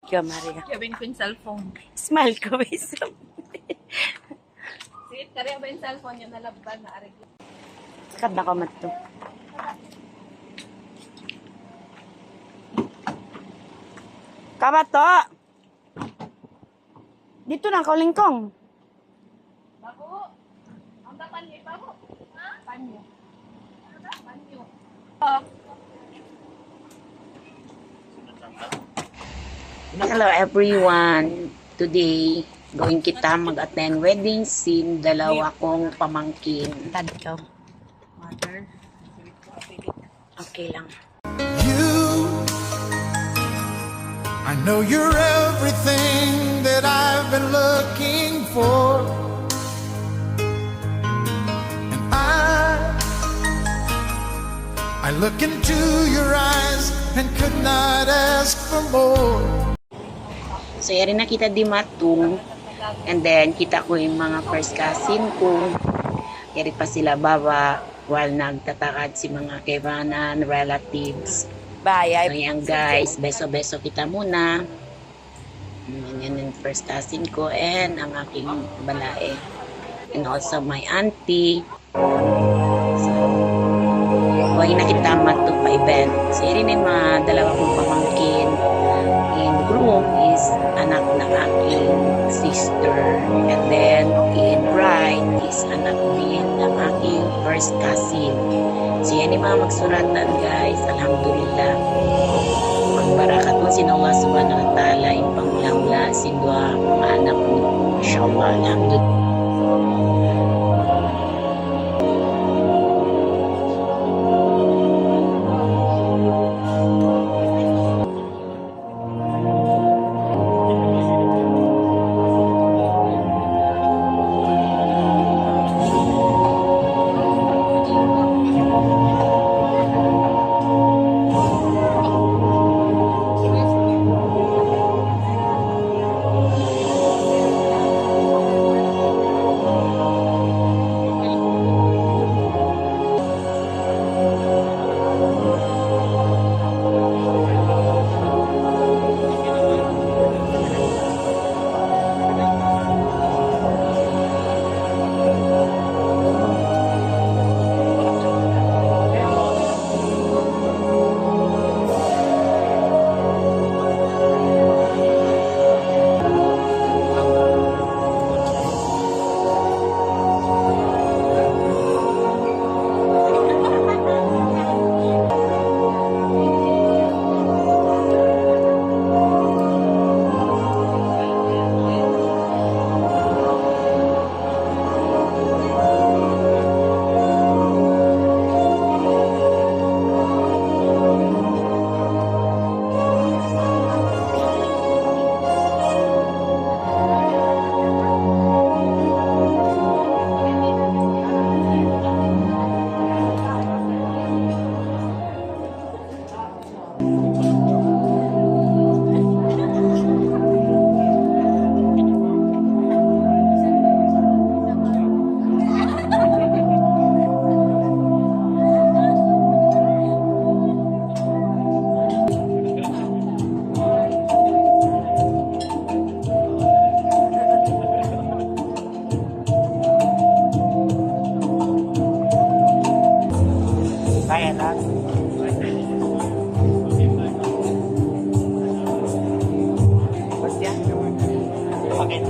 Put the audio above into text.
Ka, Maria. Gawin ko yung cellphone. Smile ko, isam. Sige, kaya ba yung cellphone yung nalabban na arig? Kad na kamat to. Kamat to! Dito na, kaulingkong. Bago! Ang dapan niyo, bago! Ha? Panyo. Ano ba? Panyo. Hello everyone. Today, going kita mag-attend wedding scene. Dalawa kong pamangkin. Tad ko. Mother. Okay lang. You, I know you're everything that I've been looking for, and I look into your eyes and could not ask for more. So, yari na kita di matung. And then, kita ko yung mga first cousin ko. Yari pa sila baba while nagtatakad si mga kaibanan, relatives. Bye. So, yan guys. Beso-beso kita muna. Yan yung first cousin ko and ang aking balae. And also my auntie. So, huwag na kita mato pa event. So, yun yung mga dalawa kong pamangkin. In groom is anak ng aking sister. And then, in bride is anak din ng aking first cousin. So, yan yung mga magsuratan guys. Alhamdulillah. Magbarakat mo sin Allah subhanahu wa ta'ala yung pangula-ula sindwa mga anak mo. Inshallah. Alhamdulillah. Kaya lang. Basta yan. Okay.